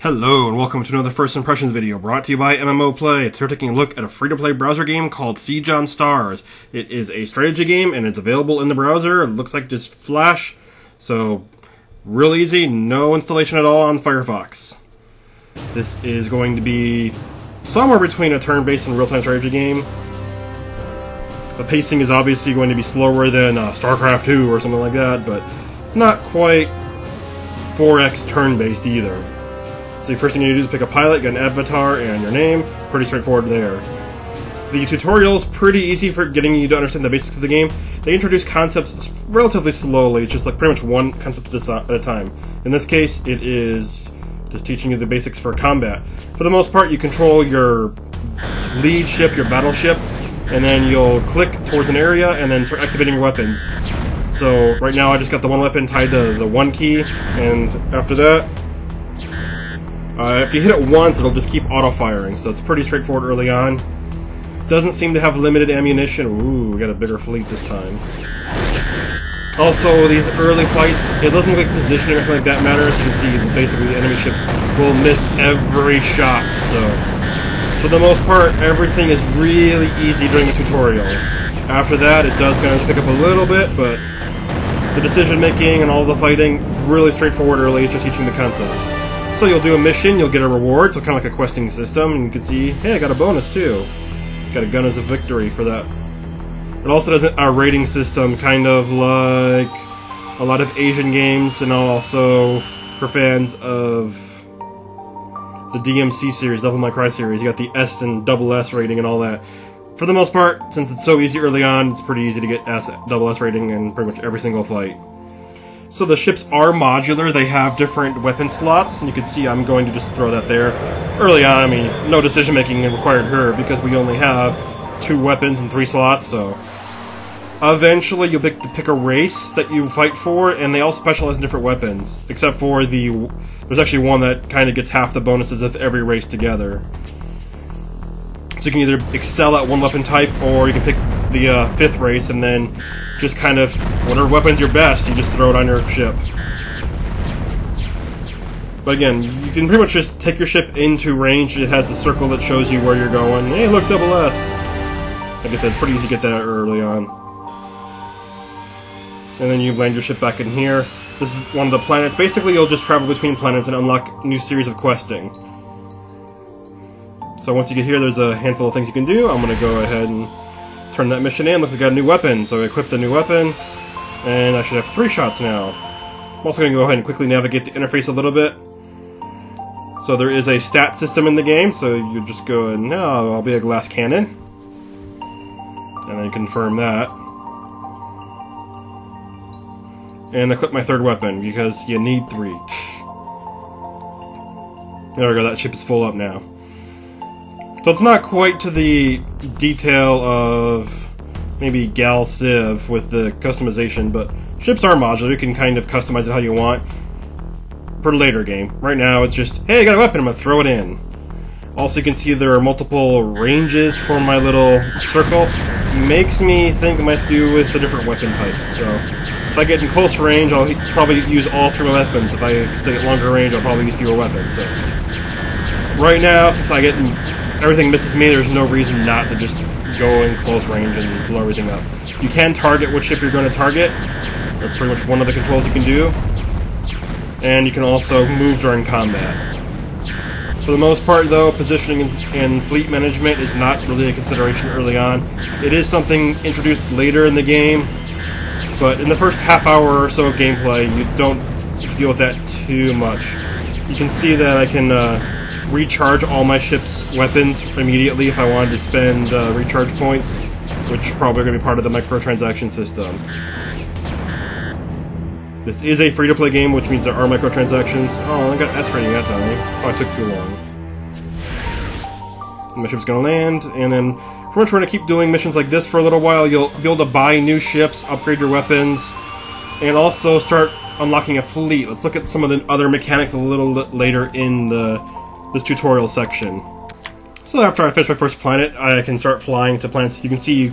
Hello and welcome to another First Impressions video brought to you by MMO Play. It's here taking a look at a free-to-play browser game called Siege on Stars. It is a strategy game and it's available in the browser. It looks like just Flash, so real easy, no installation at all on Firefox. This is going to be somewhere between a turn-based and real-time strategy game. The pacing is obviously going to be slower than StarCraft 2 or something like that, but it's not quite 4x turn-based either. So the first thing you do is pick a pilot, get an avatar, and your name. Pretty straightforward there. The tutorial is pretty easy for getting you to understand the basics of the game. They introduce concepts relatively slowly, just like pretty much one concept at a time. In this case, it is just teaching you the basics for combat. For the most part, you control your lead ship, your battleship, and then you'll click towards an area and then start activating your weapons. So right now I just got the one weapon tied to the one key, and after that, if you hit it once, it'll just keep auto-firing, so it's pretty straightforward early on. Doesn't seem to have limited ammunition. Ooh, we got a bigger fleet this time. Also, these early fights, it doesn't look like positioning or anything like that matters. You can see basically the enemy ships will miss every shot, so for the most part, everything is really easy during the tutorial. After that, it does kind of pick up a little bit, but the decision-making and all the fighting, really straightforward early. It's just teaching the concepts. So you'll do a mission, you'll get a reward, so kind of like a questing system, and you can see, hey, I got a bonus too. Got a gun as a victory for that. It also has a rating system, kind of like a lot of Asian games, and also for fans of the DMC series, Devil May Cry series, you got the S and double S rating and all that. For the most part, since it's so easy early on, it's pretty easy to get double S rating in pretty much every single fight. So the ships are modular, they have different weapon slots, and you can see I'm going to just throw that there. Early on, I mean, no decision making required here, because we only have 2 weapons and 3 slots, so eventually you'll pick a race that you fight for, and they all specialize in different weapons, except for there's actually one that kind of gets half the bonuses of every race together. So you can either excel at one weapon type, or you can pick the 5th race, and then just kind of, whatever weapon's your best, you just throw it on your ship. But again, you can pretty much just take your ship into range. It has the circle that shows you where you're going. Hey, look, double S! Like I said, it's pretty easy to get that early on. And then you land your ship back in here. This is one of the planets. Basically, you'll just travel between planets and unlock a new series of questing. So once you get here, there's a handful of things you can do. I'm going to go ahead and turn that mission in. Looks like I got a new weapon, so I equipped the new weapon, and I should have 3 shots now. I'm also going to go ahead and quickly navigate the interface a little bit. So there is a stat system in the game, so you just go ahead and, no, I'll be a glass cannon. And then confirm that. And equip my 3rd weapon, because you need 3. There we go, that ship is full up now. So it's not quite to the detail of maybe Gal Civ with the customization, but ships are modular. You can kind of customize it how you want for a later game. Right now it's just, hey, I got a weapon, I'm going to throw it in. Also you can see there are multiple ranges for my little circle. Makes me think it might have to do with the different weapon types. So if I get in close range, I'll probably use all 3 weapons. If I stay at longer range, I'll probably use fewer weapons. So right now, since I get in everything misses me, there's no reason not to just go in close range and blow everything up. You can target what ship you're going to target. That's pretty much one of the controls you can do. And you can also move during combat. For the most part, though, positioning and fleet management is not really a consideration early on. It is something introduced later in the game, but in the first half hour or so of gameplay, you don't deal with that too much. You can see that I can recharge all my ship's weapons immediately if I wanted to spend recharge points, which is probably going to be part of the microtransaction system. This is a free-to-play game, which means there are microtransactions. Oh, I got S rating that time. Oh, it took too long. And my ship's going to land, and then pretty much we're going to keep doing missions like this for a little while. You'll be able to buy new ships, upgrade your weapons, and also start unlocking a fleet. Let's look at some of the other mechanics a little later in this tutorial section. So after I finish my first planet, I can start flying to planets. You can see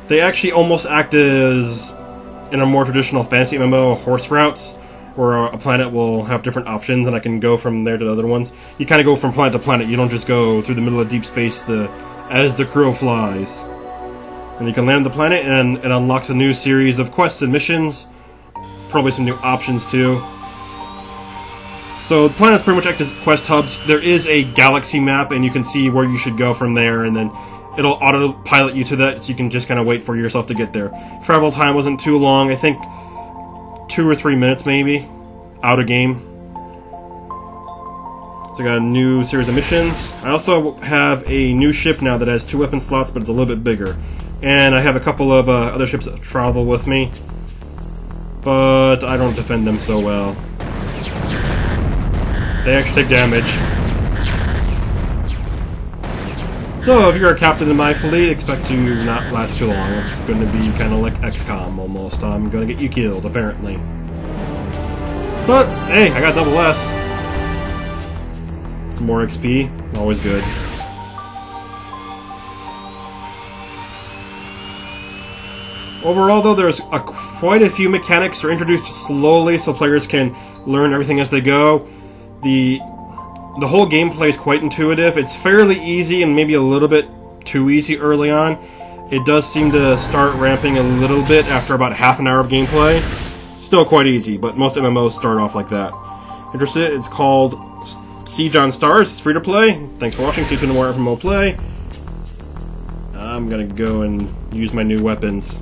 they actually almost act as, in a more traditional fantasy MMO, horse routes. where a planet will have different options, and I can go from there to the other ones. You kind of go from planet to planet. You don't just go through the middle of deep space as the crow flies. And you can land the planet, and it unlocks a new series of quests and missions. Probably some new options, too. So, the planets pretty much act as quest hubs. There is a galaxy map, and you can see where you should go from there, and then it'll auto-pilot you to that, so you can just kind of wait for yourself to get there. Travel time wasn't too long. I think 2 or 3 minutes, maybe, out of game. So I got a new series of missions. I also have a new ship now that has 2 weapon slots, but it's a little bit bigger. And I have a couple of other ships that travel with me, but I don't defend them so well. They actually take damage. So, if you're a captain in my fleet, expect to not last too long. It's going to be kind of like XCOM, almost. I'm going to get you killed, apparently. But, hey, I got double S. Some more XP. Always good. Overall, though, there's quite a few mechanics that are introduced slowly so players can learn everything as they go. The whole gameplay is quite intuitive. It's fairly easy and maybe a little bit too easy early on. It does seem to start ramping a little bit after about half an hour of gameplay. Still quite easy, but most MMOs start off like that. Interested? It's called Siege on Stars. It's free to play. Thanks for watching. Stay tuned to more MMO play. I'm gonna go and use my new weapons.